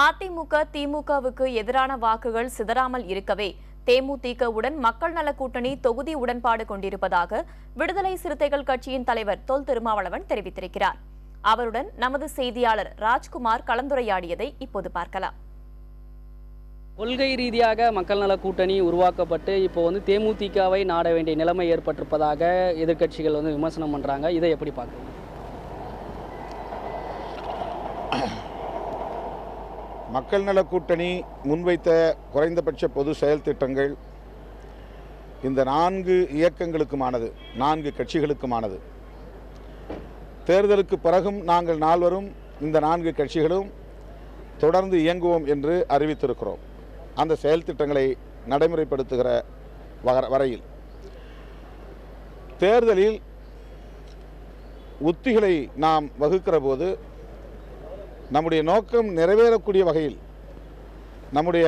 அதிமுக திமுகவுக்கு எதிரான வாக்குகள் சிதறாமல் இருக்கவே தேமுதிகவுடன் மக்கள் நல கூட்டணி தொகுதி உடன்பாடு கொண்டிருப்பதாக விடுதலை சிறுத்தைகள் கட்சியின் தலைவர் தொல் திருமாவளவன் தெரிவித்திருக்கிறார். அவருடன் நமது செய்தியாளர் ராஜ்குமார் கலந்துரையாடியதை இப்போது பார்க்கலாம். கொள்கை ரீதியாக மக்கள் நல கூட்டணி உருவாக்கப்பட்டு இப்போ தேமுதிகவை நாட வேண்டிய நிலைமை ஏற்பட்டிருப்பதாக எதிர்க்கட்சிகள் விமர்சனம் பண்றாங்க. இதை எப்படி பார்க்குறீங்க? மக்கள் நல கூட்டணி முன்வைத்த குறைந்தபட்ச பொது செயல் திட்டங்கள் இந்த 4 இயக்கங்களுக்குமானது, 4 கட்சிகளுக்குமானது. தேர்தலுக்கு பிறகும் நாங்கள் நால்வரும் இந்த 4 கட்சிகளும் தொடர்ந்து இயங்குவோம் என்று அறிவித்திருக்கிறோம். அந்த செயல் திட்டங்களை நடைமுறைப்படுத்துகிற வரையில் தேர்தலில் உத்திகளை நாம் வகுக்கிற போது நம்முடைய நோக்கம் நிறைவேறக்கூடிய வகையில், நம்முடைய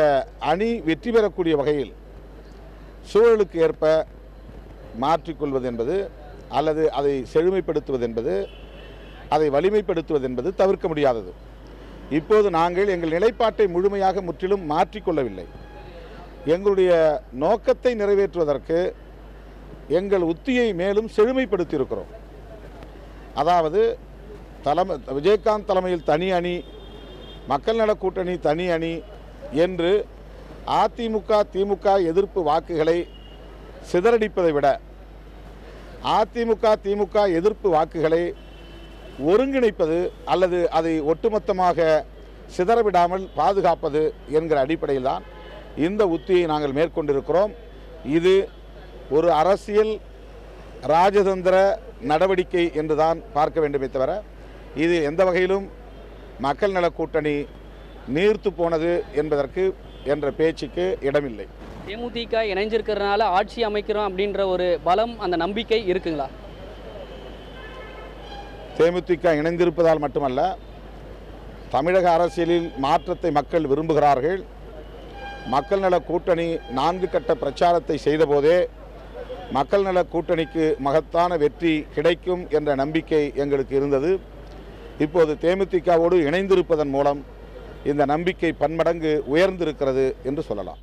அணி வெற்றி பெறக்கூடிய வகையில் சூழலுக்கு ஏற்ப மாற்றிக்கொள்வது என்பது, அல்லது அதை செழுமைப்படுத்துவது என்பது, அதை வலிமைப்படுத்துவது என்பது தவிர்க்க முடியாதது. இப்போது நாங்கள் எங்கள் நிலைப்பாட்டை முழுமையாக முற்றிலும் மாற்றிக்கொள்ளவில்லை. எங்களுடைய நோக்கத்தை நிறைவேற்றுவதற்கு எங்கள் உத்தியை மேலும் செழுமைப்படுத்தியிருக்கிறோம். அதாவது விஜயகாந்த் தலைமையில் தனி அணி, மக்கள் நல கூட்டணி தனி அணி என்று அதிமுக திமுக எதிர்ப்பு வாக்குகளை சிதறடிப்பதை விட அதிமுக திமுக எதிர்ப்பு வாக்குகளை ஒருங்கிணைப்பது அல்லது அதை ஒட்டுமொத்தமாக சிதறவிடாமல் பாதுகாப்பது என்கிற அடிப்படையில் தான் இந்த உத்தியை நாங்கள் மேற்கொண்டிருக்கிறோம். இது ஒரு அரசியல் ராஜதந்திர நடவடிக்கை என்றுதான் பார்க்க வேண்டுமே தவிர இது எந்த வகையிலும் மக்கள் நல கூட்டணி நீர்த்து போனது என்பதற்கு என்ற பேச்சுக்கு இடமில்லை. தேமுதிக இணைஞ்சிருக்கிறதுனால ஆட்சி அமைக்கிறோம் அப்படின்ற ஒரு பலம், அந்த நம்பிக்கை இருக்குங்களா? தேமுதிக இணைந்திருப்பதால் மட்டுமல்ல, தமிழக அரசியலில் மாற்றத்தை மக்கள் விரும்புகிறார்கள். மக்கள் நல கூட்டணி 4 கட்ட பிரச்சாரத்தை செய்தபோதே மக்கள் நல கூட்டணிக்கு மகத்தான வெற்றி கிடைக்கும் என்ற நம்பிக்கை எங்களுக்கு இருந்தது. இப்போது தேமுதிகவோடு இணைந்திருப்பதன் மூலம் இந்த நம்பிக்கை பன்மடங்கு உயர்ந்திருக்கிறது என்று சொல்லலாம்.